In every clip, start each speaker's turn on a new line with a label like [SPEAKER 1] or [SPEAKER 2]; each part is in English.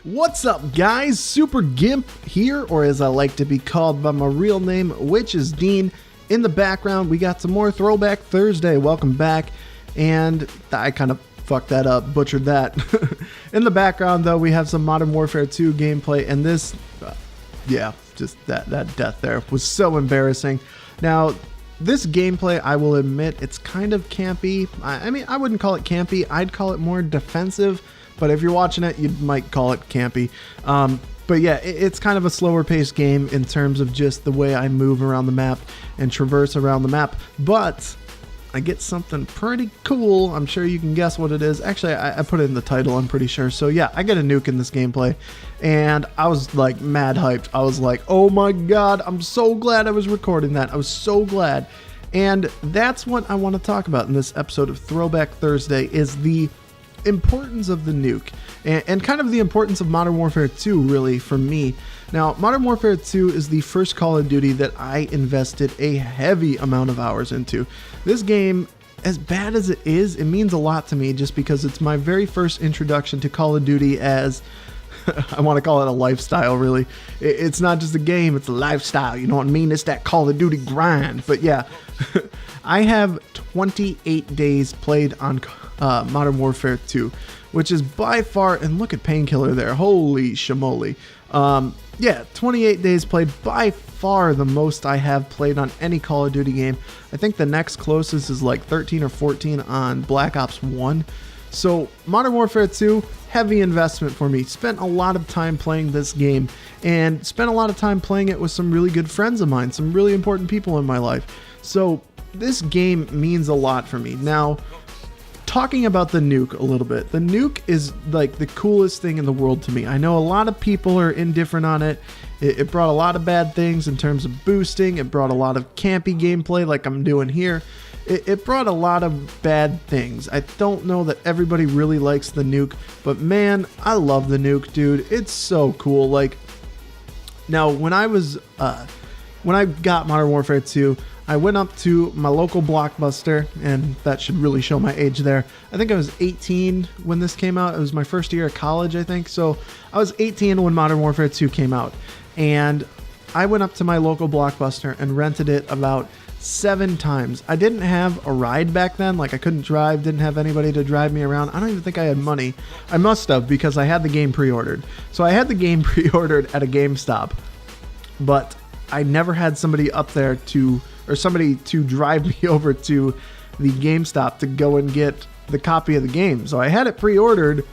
[SPEAKER 1] What's up, guys? Super Gimp here, or as I like to be called by my real name, which is Dean. In the background, we got some more Throwback Thursday. Welcome back. And I kind of fucked that up, butchered that. In the background, though, we have some Modern Warfare 2 gameplay, and this, just that death there was so embarrassing. Now, this gameplay, I will admit, it's kind of campy. I mean, I wouldn't call it campy. I'd call it more defensive. But if you're watching it, you might call it campy. But yeah, it's kind of a slower paced game in terms of just the way I move around the map and traverse around the map. But I get something pretty cool. I'm sure you can guess what it is. Actually, I put it in the title, I'm pretty sure. So yeah, I get a nuke in this gameplay. And I was like mad hyped. I was like, oh my god, I'm so glad I was recording that. I was so glad. And that's what I want to talk about in this episode of Throwback Thursday, is the importance of the nuke and kind of the importance of Modern Warfare 2, really, for me. Now, Modern Warfare 2 is the first Call of Duty that I invested a heavy amount of hours into. This game, as bad as it is, it means a lot to me just because it's my very first introduction to Call of Duty as I want to call it a lifestyle, really. It's not just a game, it's a lifestyle, you know what I mean? It's that Call of Duty grind. But yeah, I have 28 days played on Modern Warfare 2, which is by far, and look at Painkiller there, holy shamoly. Yeah, 28 days played, by far the most I have played on any Call of Duty game. I think the next closest is like 13 or 14 on Black Ops 1. So Modern Warfare 2, heavy investment for me. Spent a lot of time playing this game, and spent a lot of time playing it with some really good friends of mine, some really important people in my life. So this game means a lot for me. Now, talking about the nuke a little bit. The nuke is like the coolest thing in the world to me. I know a lot of people are indifferent on it. It brought a lot of bad things in terms of boosting. It brought a lot of campy gameplay like I'm doing here. It brought a lot of bad things. I don't know that everybody really likes the nuke, but man, I love the nuke, dude. It's so cool. Like, now when I got Modern Warfare 2, I went up to my local Blockbuster, and that should really show my age there. I think I was 18 when this came out. It was my first year of college, I think. So I was 18 when Modern Warfare 2 came out. And I went up to my local Blockbuster and rented it about 7 times. I didn't have a ride back then. Like, I couldn't drive, didn't have anybody to drive me around. I don't even think I had money. I must have, because I had the game pre-ordered. So I had the game pre-ordered at a GameStop. But I never had somebody up there somebody to drive me over to the GameStop to go and get the copy of the game. So I had it pre-ordered,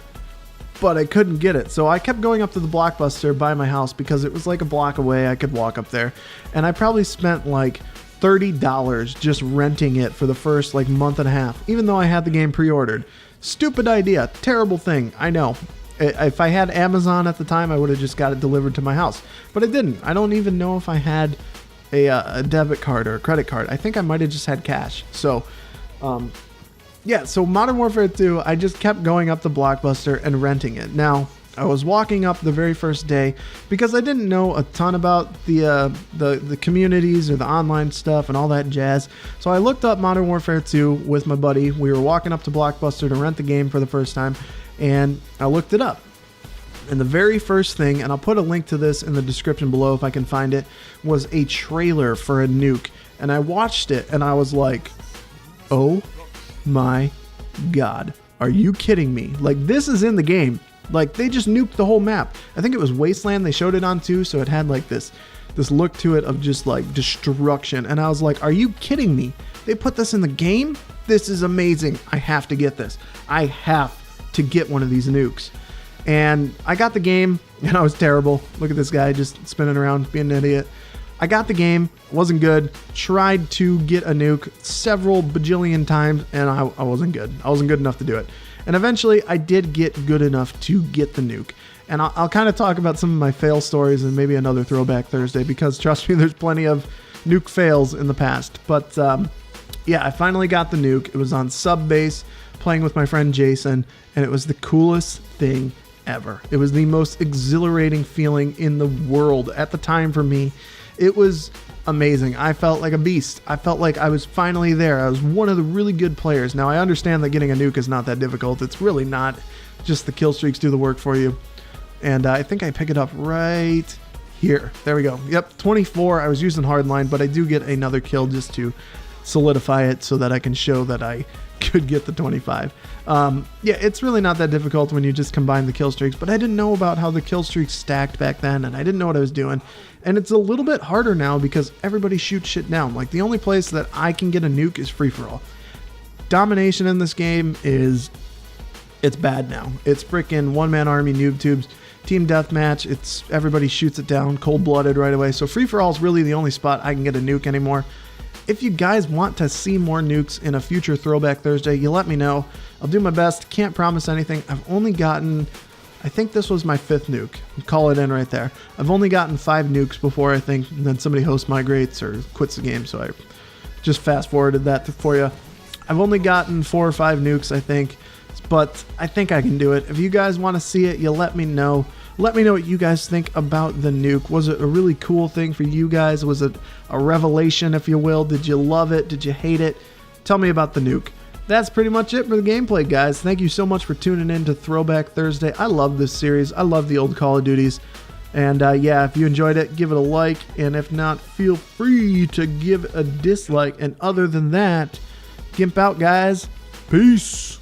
[SPEAKER 1] but I couldn't get it. So I kept going up to the Blockbuster by my house because it was like a block away. I could walk up there. And I probably spent like $30 just renting it for the first like month and a half, even though I had the game pre-ordered. Stupid idea. Terrible thing. I know. If I had Amazon at the time, I would have just got it delivered to my house. But I didn't. I don't even know if I had a debit card or a credit card. I think I might have just had cash. So, yeah, so Modern Warfare 2, I just kept going up to Blockbuster and renting it. Now, I was walking up the very first day because I didn't know a ton about the communities or the online stuff and all that jazz. So I looked up Modern Warfare 2 with my buddy. We were walking up to Blockbuster to rent the game for the first time, and I looked it up. And the very first thing, and I'll put a link to this in the description below if I can find it, was a trailer for a nuke. And I watched it and I was like, oh my god, are you kidding me? Like, this is in the game. Like, they just nuked the whole map. I think it was Wasteland they showed it on too, so it had like this look to it of just like destruction. And I was like, are you kidding me? They put this in the game? This is amazing. I have to get this. I have to get one of these nukes. And I got the game, and I was terrible. Look at this guy just spinning around, being an idiot. I got the game, wasn't good. Tried to get a nuke several bajillion times, and I wasn't good. I wasn't good enough to do it. And eventually, I did get good enough to get the nuke. And I'll kind of talk about some of my fail stories and maybe another Throwback Thursday, because trust me, there's plenty of nuke fails in the past. But yeah, I finally got the nuke. It was on sub base, playing with my friend Jason, and it was the coolest thing ever. It was the most exhilarating feeling in the world at the time for me. It was amazing. I felt like a beast. I felt like I was finally there. I was one of the really good players. Now, I understand that getting a nuke is not that difficult. It's really not. Just the kill streaks do the work for you. And I think I pick it up right here. There we go. Yep, 24. I was using hardline, but I do get another kill just to solidify it so that I can show that I could get the 25. Yeah, it's really not that difficult when you just combine the kill streaks, but I didn't know about how the kill streaks stacked back then, and I didn't know what I was doing. And it's a little bit harder now because everybody shoots shit down. Like, the only place that I can get a nuke is free-for-all. Domination in this game is... it's bad now. It's freaking one-man army noob tubes. Team deathmatch, it's everybody shoots it down cold-blooded right away. So free-for-all is really the only spot I can get a nuke anymore. If you guys want to see more nukes in a future Throwback Thursday, you let me know. I'll do my best. Can't promise anything. I've only gotten... I think this was my 5th nuke. Call it in right there. I've only gotten 5 nukes before, I think, and then somebody host migrates or quits the game, so I just fast-forwarded that for you. I've only gotten 4 or 5 nukes, I think, but I think I can do it. If you guys want to see it, you let me know. Let me know what you guys think about the nuke. Was it a really cool thing for you guys? Was it a revelation, if you will? Did you love it? Did you hate it? Tell me about the nuke. That's pretty much it for the gameplay, guys. Thank you so much for tuning in to Throwback Thursday. I love this series. I love the old Call of Duties. And yeah, if you enjoyed it, give it a like. And if not, feel free to give a dislike. And other than that, Gimp out, guys. Peace.